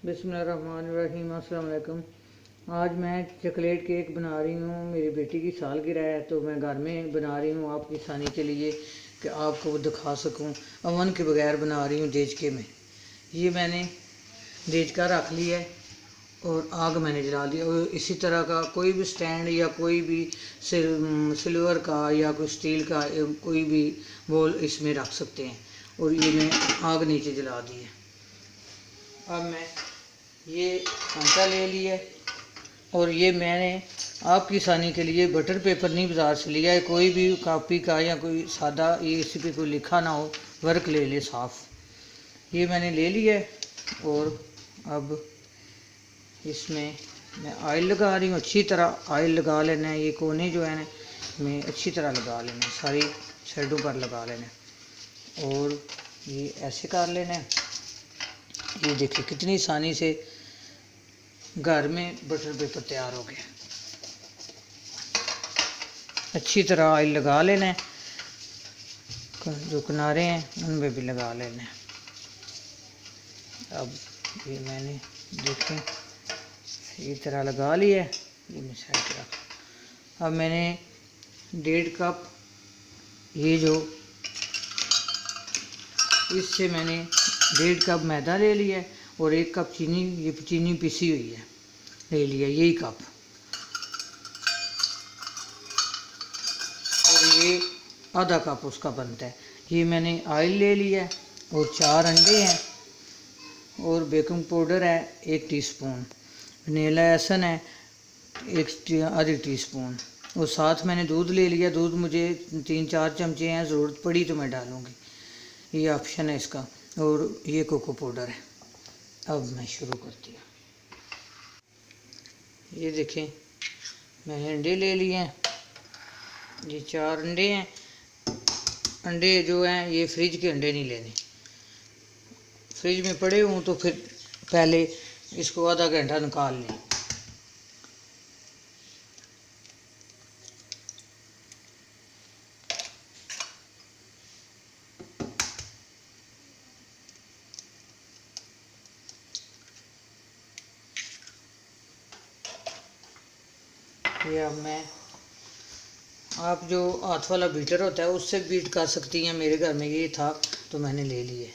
बिस्मिल्लाहिर्रहमानिर्रहीम। अस्सलाम वालेकुम। आज मैं चॉकलेट केक बना रही हूँ। मेरी बेटी की सालगिरह है तो मैं घर में बना रही हूँ आपकी आसानी के लिए कि आपको वो दिखा सकूँ। अवन के बगैर बना रही हूँ देचके में। ये मैंने देचका रख लिया है और आग मैंने जला दी। और इसी तरह का कोई भी स्टैंड या कोई भी सिल्वर का या कोई स्टील का कोई भी बोल इसमें रख सकते हैं। और ये मैं आग नीचे जला दी है। अब मैं ये कांटा ले लिया और ये मैंने आपकी आसानी के लिए बटर पेपर नहीं बाज़ार से लिया है, कोई भी कॉपी का या कोई सादा ये इसी पे कोई लिखा ना हो वर्क ले ले साफ़। ये मैंने ले लिया है और अब इसमें मैं ऑयल लगा रही हूँ। अच्छी तरह ऑयल लगा लेना है। ये कोने जो है ना मैं अच्छी तरह लगा लेना है, सारी साइडों पर लगा लेना है और ये ऐसे कर लेना है। ये देखिए कितनी आसानी से घर में बटर पेपर तैयार हो गया। अच्छी तरह ऑयल लगा लेना है, जो किनारे हैं उनमें भी लगा लेना है। अब ये मैंने देखें इसी तरह लगा लिया है। ये मैं साइड रख। अब मैंने 1.5 कप ये जो इससे मैंने 1.5 कप मैदा ले लिया है और 1 कप चीनी, ये चीनी पिसी हुई है ले लिया यही कप। और ये आधा कप उसका बनता है। ये मैंने ऑयल ले लिया है और 4 अंडे हैं और बेकिंग पाउडर है 1 टीस्पून, वनीला एसन है 1 टीस्पून और साथ मैंने दूध ले लिया। दूध मुझे 3-4 चमचे हैं, ज़रूरत पड़ी तो मैं डालूँगी, ये ऑप्शन है इसका। और ये कोको पाउडर है। अब मैं शुरू करती हूँ। ये देखें मैंने अंडे ले लिए हैं, ये 4 अंडे हैं। अंडे जो हैं ये फ्रिज के अंडे नहीं लेने, फ्रिज में पड़े हों तो फिर पहले इसको आधा घंटा निकाल लें। ये अब मैं आप जो हाथ वाला बीटर होता है उससे बीट कर सकती हैं। मेरे घर में ये था तो मैंने ले लिए।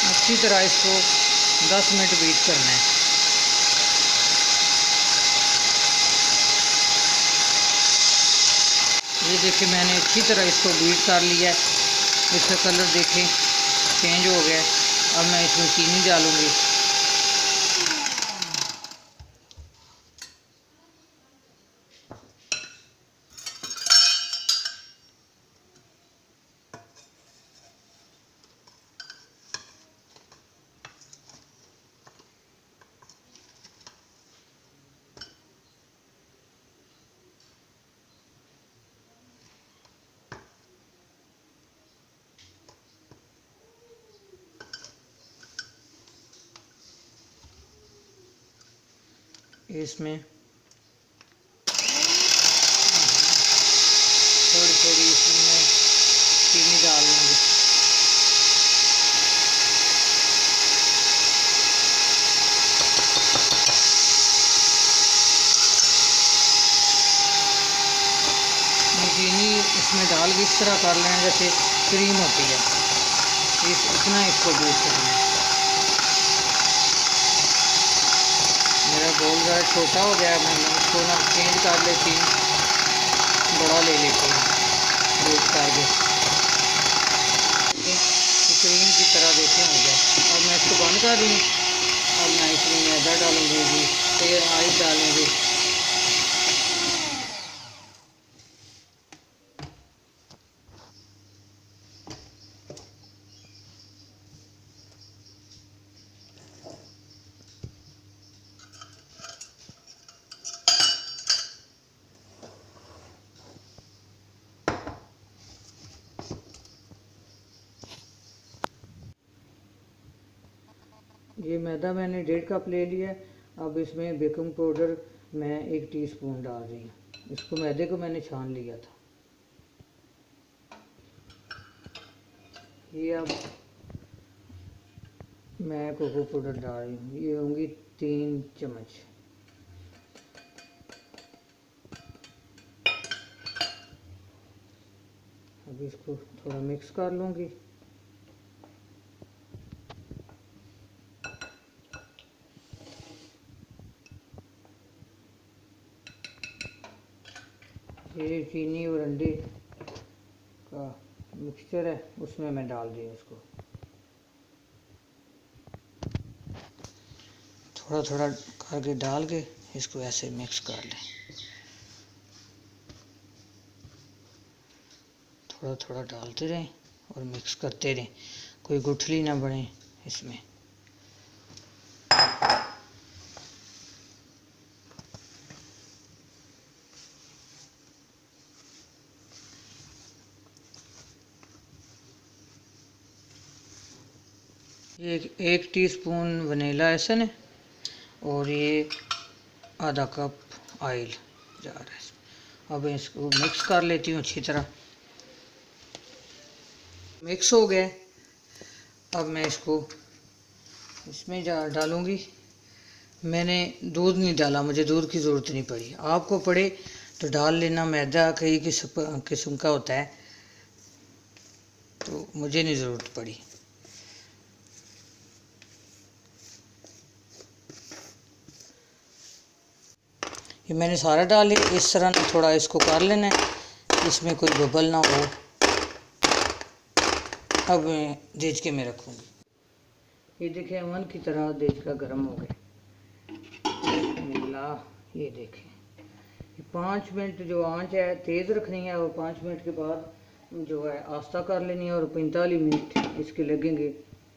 अच्छी तरह इसको 10 मिनट बीट करना है। ये देखिए मैंने अच्छी तरह इसको बीट कर लिया है। इसका कलर देखें चेंज हो गया। अब मैं इसमें चीनी डालूँगी। इसमें थोड़ी थोड़ी इसमें चीनी डाल लूँगी। चीनी इसमें डाल के इस तरह कर लें जैसे क्रीम होती है, इतना इसको बीट करना है। मेरा बोल ज़रा छोटा हो गया, मैं इसको ना चेंज कर लेती हूँ, बड़ा ले लेती हूँ बीट करके। क्रीम की तरह देखें हो गया। अब मैं इसको बंद कर रही हूँ। अब मैं इसमें मैदा डालूँगी जी, फिर ऑयल डालूँगी। ये मैदा मैंने 1.5 कप ले लिया। अब इसमें बेकिंग पाउडर मैं 1 टीस्पून डाल रही हूँ। इसको मैदे को मैंने छान लिया था। ये अब मैं कोको पाउडर डाल रही हूँ। ये होंगी 3 चम्मच। अब इसको थोड़ा मिक्स कर लूँगी। ये चीनी और अंडे का मिक्सचर है, उसमें मैं डाल दी उसको। थोड़ा थोड़ा करके डाल के इसको ऐसे मिक्स कर लें। थोड़ा थोड़ा डालते रहें और मिक्स करते रहें, कोई गुठली ना बने इसमें। ये 1 टीस्पून वनीला एसन है और ये आधा कप ऑयल जा रहा है। अब इसको मिक्स कर लेती हूँ अच्छी तरह। मिक्स हो गया। अब मैं इसको इसमें डालूँगी। मैंने दूध नहीं डाला, मुझे दूध की ज़रूरत नहीं पड़ी। आपको पड़े तो डाल लेना। मैदा कई किस्म का होता है, तो मुझे नहीं ज़रूरत पड़ी। ये मैंने सारा डाल लिया। इस तरह थोड़ा इसको कर लेना है, इसमें कोई बबल ना हो। अब मैं देचके में रखूँगी। ये देखें अवन की तरह देचका गर्म हो गया। ये देखें, 5 मिनट जो आंच है तेज़ रखनी है और 5 मिनट के बाद जो है आस्ता कर लेनी है और 45 मिनट इसके लगेंगे।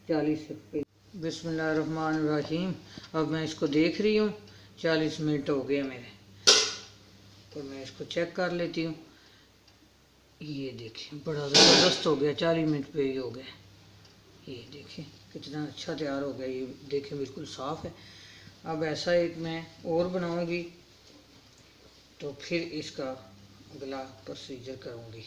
40 से बिस्मिल्लाहिर्रहमानिर्रहीम। अब मैं इसको देख रही हूँ, 40 मिनट हो गए मेरे। तो मैं इसको चेक कर लेती हूँ। ये देखें बड़ा ज़बरदस्त हो गया, 40 मिनट पे ही हो गया। ये देखें कितना अच्छा तैयार हो गया। ये देखें बिल्कुल साफ़ है। अब ऐसा एक मैं और बनाऊंगी तो फिर इसका अगला प्रोसीजर करूंगी।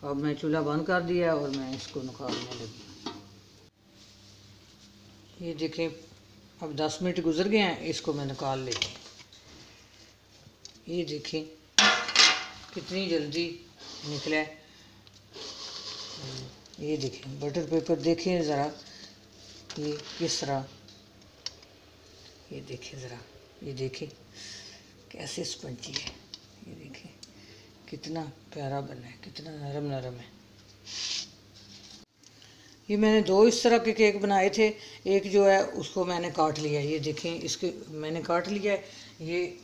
अब मैं चूल्हा बंद कर दिया और मैं इसको निकालने लगी। ये देखें अब 10 मिनट गुजर गए हैं, इसको मैं निकाल लेती हूँ। ये देखें कितनी जल्दी निकला है। ये देखें बटर पेपर देखें ज़रा, ये किस तरह, ये देखें ज़रा, ये देखें कैसे स्पंजी है। ये देखें कितना प्यारा बना है, कितना नरम नरम है। ये मैंने 2 इस तरह के केक बनाए थे। एक जो है उसको मैंने काट लिया। ये देखें इसके मैंने काट लिया है।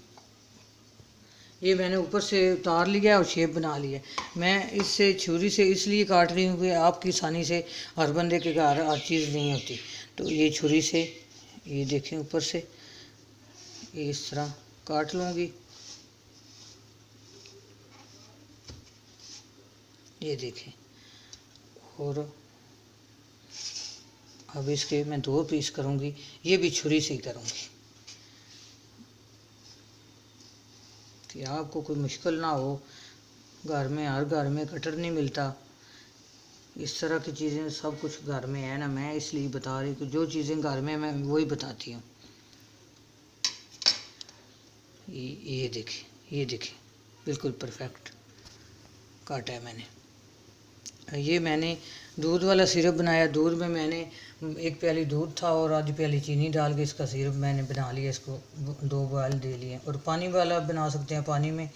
ये मैंने ऊपर से उतार लिया और शेप बना लिया। मैं इससे छुरी से इसलिए काट रही हूँ कि आपकी आसानी से हर बंदे के घर हर चीज़ नहीं होती। तो ये छुरी से ये देखें ऊपर से ये इस तरह काट लूँगी। ये देखें। और अब इसके मैं 2 पीस करूँगी। ये भी छुरी से ही करूँगी कि आपको कोई मुश्किल ना हो। घर में हर घर में कटर नहीं मिलता। इस तरह की चीज़ें सब कुछ घर में है ना, मैं इसलिए बता रही कि जो चीज़ें घर में मैं वही बताती हूँ। ये देखें, ये देखें बिल्कुल परफेक्ट काटा है मैंने। ये मैंने दूध वाला सिरप बनाया। दूध में मैंने 1 प्याली दूध था और आधी प्याली चीनी डाल के इसका सिरप मैंने बना लिया। इसको 2 बॉयल दे लिए। और पानी वाला बना सकते हैं, पानी में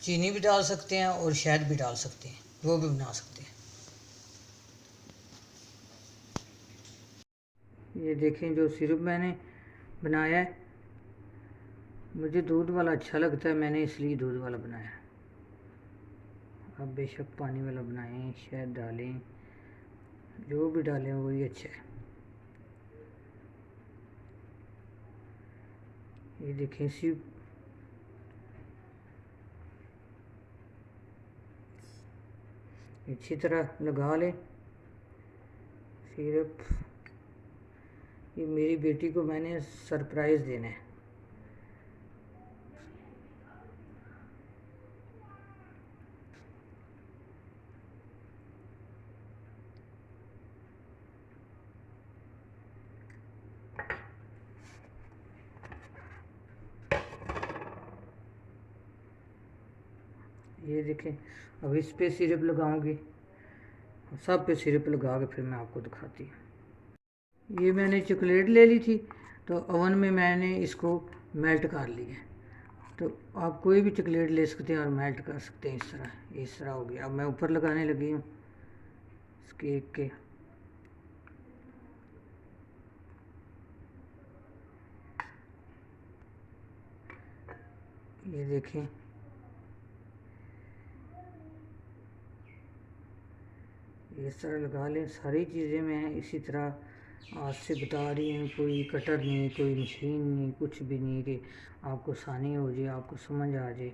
चीनी भी डाल सकते हैं और शहद भी डाल सकते हैं, वो भी बना सकते हैं। ये देखें जो सिरप मैंने बनाया है, मुझे दूध वाला अच्छा लगता है, मैंने इसलिए दूध वाला बनाया। आप बेशक पानी वाला बनाएं, शहद डालें, जो भी डालें वही अच्छा है। ये देखें इसी अच्छी तरह लगा लें सिरप। ये मेरी बेटी को मैंने सरप्राइज़ देना है। ये देखें, अब इस पे सिरप लगाऊंगी, सब पे सिरप लगा के फिर मैं आपको दिखाती हूँ। ये मैंने चॉकलेट ले ली थी, तो ओवन में मैंने इसको मेल्ट कर लिया। तो आप कोई भी चॉकलेट ले सकते हैं और मेल्ट कर सकते हैं। इस तरह हो गया। अब मैं ऊपर लगाने लगी हूँ इस केक के। ये देखें, इस तरह लगा लें। सारी चीज़ें मैं इसी तरह आज से बता रही हूँ। कोई कटर नहीं, कोई मशीन नहीं, कुछ भी नहीं, कि आपको आसानी हो जाए, आपको समझ आ जाए।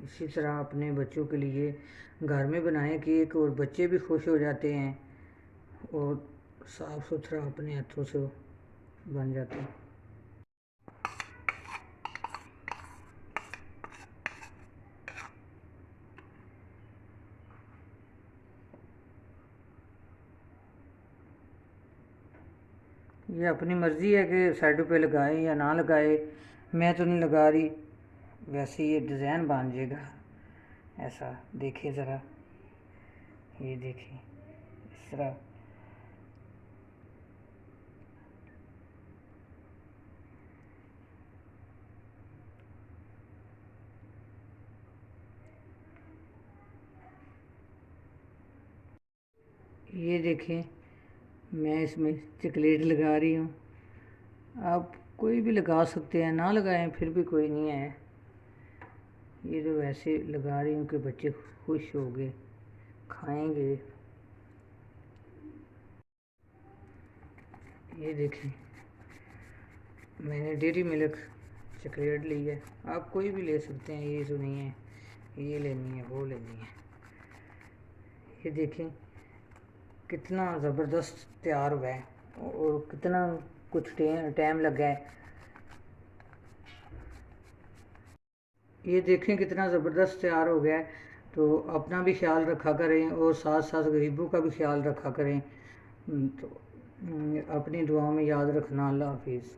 इसी तरह अपने बच्चों के लिए घर में बनाएं केक, और बच्चे भी खुश हो जाते हैं और साफ़ सुथरा अपने हाथों से बन जाते हैं। ये अपनी मर्ज़ी है कि साइडों पे लगाए या ना लगाए, मैं तो नहीं लगा रही। वैसे ये डिज़ाइन बन जाएगा ऐसा। देखिए ज़रा, ये देखिए इस तरह। ये देखें, मैं इसमें चॉकलेट लगा रही हूँ। आप कोई भी लगा सकते हैं, ना लगाएं फिर भी कोई नहीं है। ये तो वैसे लगा रही हूँ कि बच्चे खुश हो गए, खाएंगे। ये देखें, मैंने डेयरी मिल्क चॉकलेट ली है। आप कोई भी ले सकते हैं, ये तो नहीं है ये लेनी है वो लेनी है। ये देखें कितना ज़बरदस्त तैयार हुआ है और कितना कुछ टाइम लगा है। ये देखें कितना ज़बरदस्त तैयार हो गया है। तो अपना भी ख्याल रखा करें और साथ साथ गरीबों का भी ख्याल रखा करें। तो अपनी दुआओं में याद रखना। अल्लाह हाफिज़।